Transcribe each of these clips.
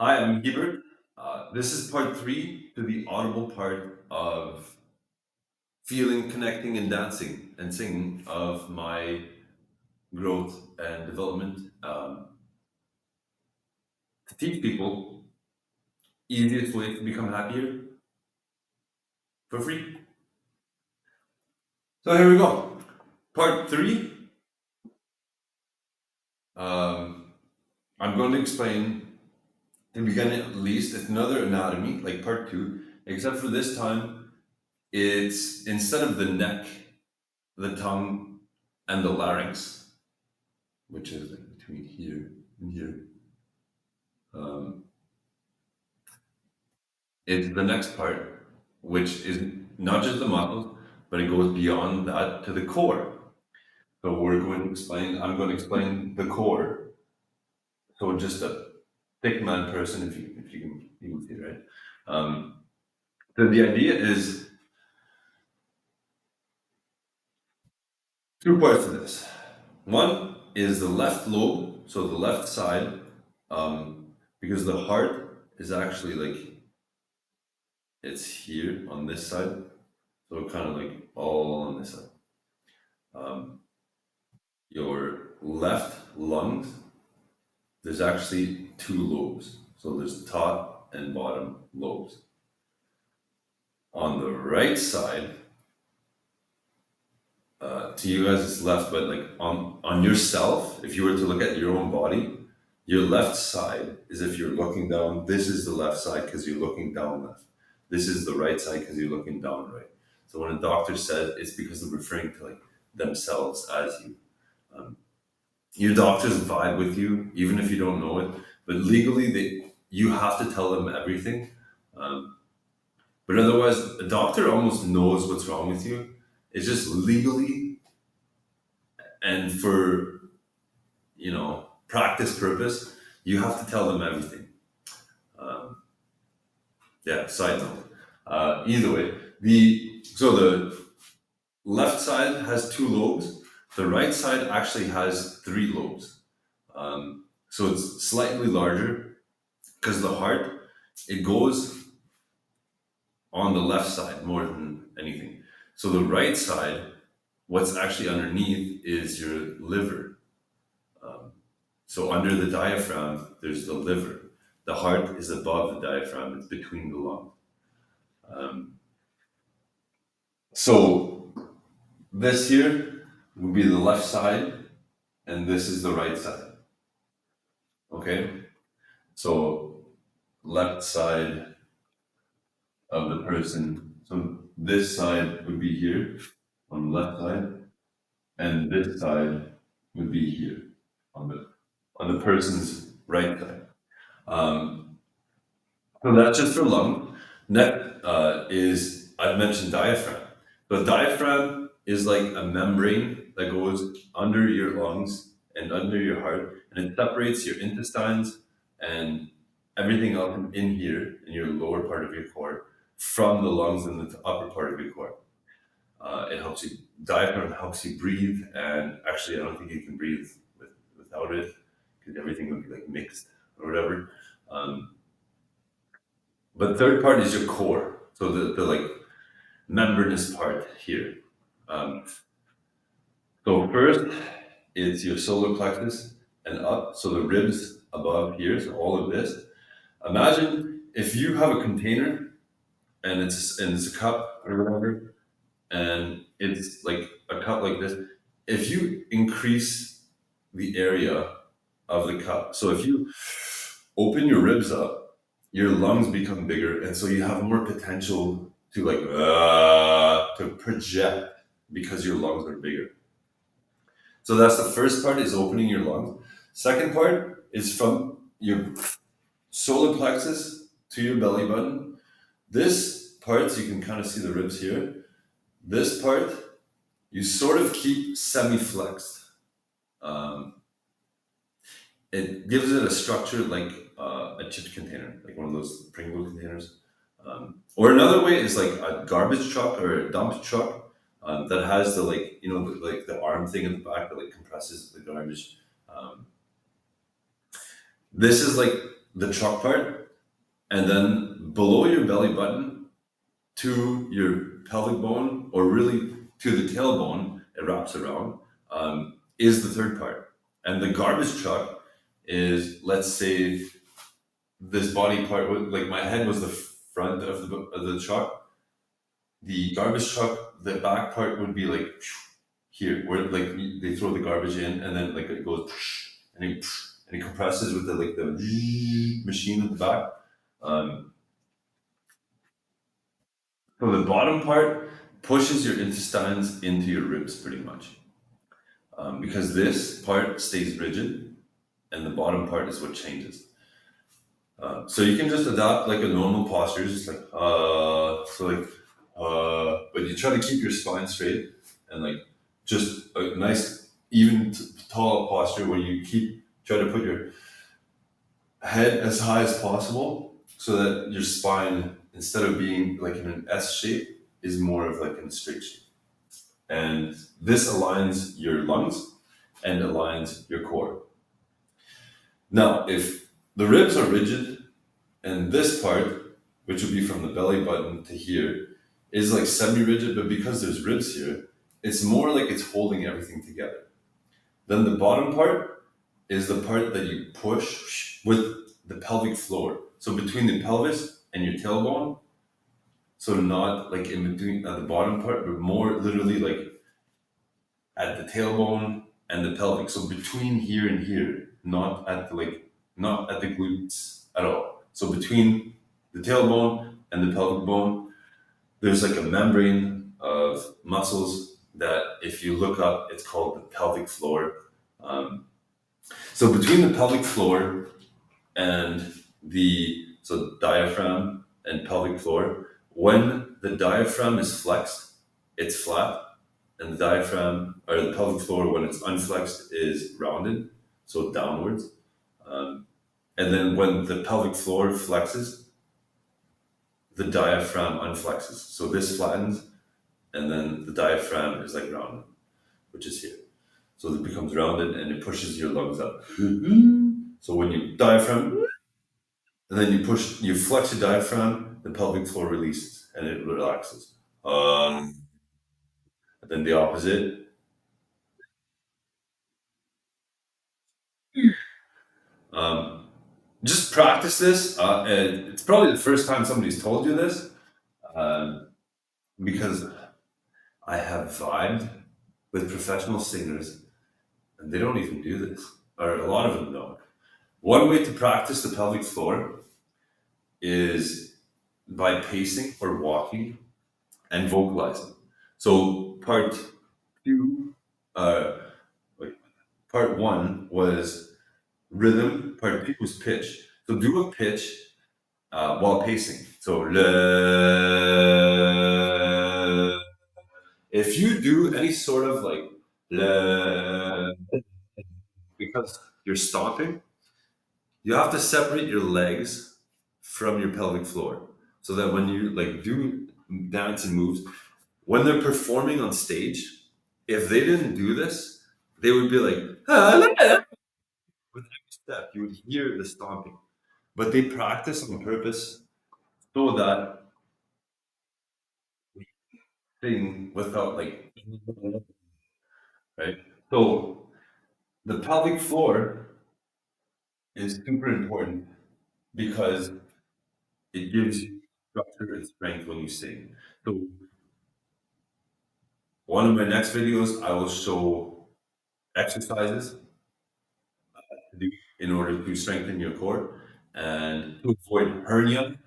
Hi, I'm Hebert. This is part three to the audible part of feeling, connecting, and dancing and singing of my growth and development to teach people easiest way to become happier for free. So here we go. Part three. Um, I'm going to explain the beginning at least. It's another anatomy like part two, except for this time it's instead of the neck, the tongue, and the larynx, which is like between here and here. Um, it's the next part, which is not just the muscles, but it goes beyond that to the core. So we're going to explain. I'm going to explain the core. So just a thick man person, if you can see, right? Um, so the idea is two parts to this. One is the left lobe, so the left side, because the heart is actually like it's here on this side, so kind of like all on this side. Um, your left lungs, there's actually two lobes. So there's top and bottom lobes. On the right side, to you guys it's left, but like on yourself, if you were to look at your own body, your left side is if you're looking down. This is the left side because you're looking down left. This is the right side because you're looking down right. So when a doctor says it's because they're referring to like themselves as you. Your doctors vibe with you, even if you don't know it. But legally, you have to tell them everything. Um, but otherwise, a doctor almost knows what's wrong with you. It's just legally and for practice purpose, you have to tell them everything. Um, yeah. Side note. Either way, the left side has two lobes. The right side actually has three lobes. So it's slightly larger because the heart it goes on the left side more than anything. So the right side, what's actually underneath is your liver. So under the diaphragm, there's the liver. The heart is above the diaphragm. It's between the lungs. So this here would be the left side, and this is the right side. Okay. So left side of the person. So this side would be here on the left side, and this side would be here on the person's right side. Um, so that's just for lung. Neck is I've mentioned diaphragm. The diaphragm is like a membrane that goes under your lungs and under your heart, and it separates your intestines and everything else in here in your lower part of your core from the lungs and the upper part of your core. It helps you. Diaphragm helps you breathe, and actually, I don't think you can breathe without it because everything would be like mixed or whatever. Um, but third part is your core, so the like membranous part here. Um, so first, it's your solar plexus and up, so the ribs above here, so all of this. Imagine if you have a container and it's a cup or whatever, and it's like a cup like this. If you increase the area of the cup, so if you open your ribs up, your lungs become bigger, and so you have more potential to to project because your lungs are bigger. So that's the first part is opening your lungs. Second part is from your solar plexus to your belly button. This part, so you can kind of see the ribs here. This part you sort of keep semi-flexed. Um, it gives it a structure like a chip container, like one of those Pringle containers. Or another way is like a garbage truck or a dump truck that has the like the arm thing in the back that like compresses the garbage. Um, this is like the truck part, and then below your belly button to your pelvic bone, or really to the tailbone, it wraps around, is the third part. And the garbage truck is, let's say, this body part, like my head was the front of the truck. The garbage truck, the back part would be like here, where like they throw the garbage in, and then like it goes, and it compresses with the like the machine at the back. Um, so the bottom part pushes your intestines into your ribs pretty much, because this part stays rigid, and the bottom part is what changes. So you can just adopt like a normal posture, just like but you try to keep your spine straight, and like just a nice even tall posture where you keep try to put your head as high as possible, so that your spine, instead of being like in an S shape, is more of like in a straight shape. And this aligns your lungs and aligns your core. Now, if the ribs are rigid, and this part, which would be from the belly button to here, is like semi-rigid, but because there's ribs here, it's more like it's holding everything together. Then the bottom part is the part that you push with the pelvic floor. So between the pelvis and your tailbone, so not like in between at the bottom part, but more literally like at the tailbone and the pelvic. So between here and here, not at the glutes at all. So between the tailbone and the pelvic bone, there's like a membrane of muscles that, if you look up, it's called the pelvic floor. Um, so between the pelvic floor and the diaphragm and pelvic floor, when the diaphragm is flexed, it's flat, and the diaphragm or the pelvic floor, when it's unflexed, is rounded, so downwards. Um, and then when the pelvic floor flexes, the diaphragm unflexes. So this flattens, and then the diaphragm is like rounded, which is here. So it becomes rounded and it pushes your lungs up. So when you diaphragm, and then you flex your diaphragm, the pelvic floor releases and it relaxes. And then the opposite. Um, just practice this. And it's probably the first time somebody's told you this, um, because I have vibed with professional singers and they don't even do this, or a lot of them don't. One way to practice the pelvic floor is by pacing or walking and vocalizing. So two, uh, like part one was rhythm, part two was pitch. So do a pitch while pacing. So le. If you do any sort of like le, because you're stomping, you have to separate your legs from your pelvic floor, so that when you like do dance and moves, when they're performing on stage, if they didn't do this, they would be like, "Ah, la, la." With every step, you would hear the stomping. But they practice on purpose so that thing without like, right? So the pelvic floor is super important because it gives you structure and strength when you sing. So one of my next videos, I will show exercises to do in order to strengthen your core and to avoid hernia.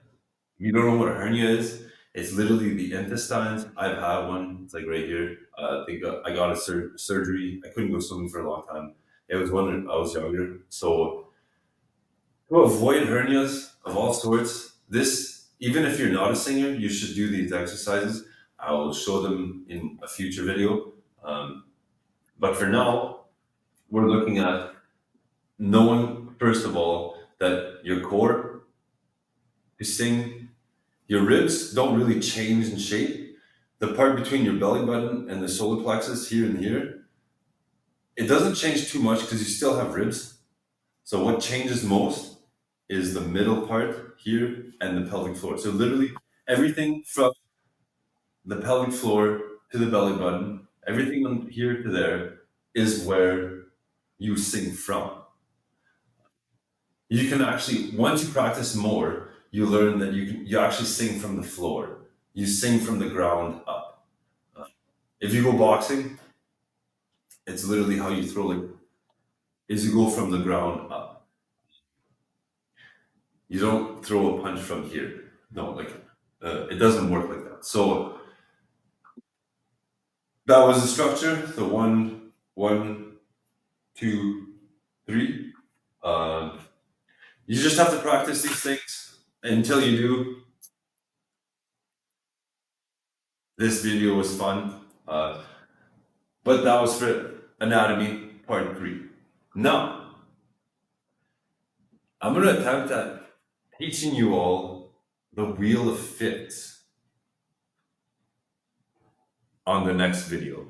If you don't know what a hernia is, it's literally the intestines. I've had one. It's like right here. I got a surgery. I couldn't go swimming for a long time. It was when I was younger. So to avoid hernias of all sorts, this, even if you're not a singer, you should do these exercises. I will show them in a future video. Um, but for now, we're looking at knowing, first of all, that your core is sing. Your ribs don't really change in shape. The part between your belly button and the solar plexus here and here, it doesn't change too much because you still have ribs. So what changes most is the middle part here and the pelvic floor. So literally everything from the pelvic floor to the belly button, everything from here to there is where you sing from. You can actually, once you practice more, you learn that you actually sing from the floor. You sing from the ground up. If you go boxing, it's literally how you throw, like, is you go from the ground up. You don't throw a punch from here. No, like, it doesn't work like that. So that was the structure. The one, two, three. You just have to practice these things until you do. This video was fun, but that was for anatomy part 3. Now, I'm going to attempt at teaching you all the wheel of fits on the next video.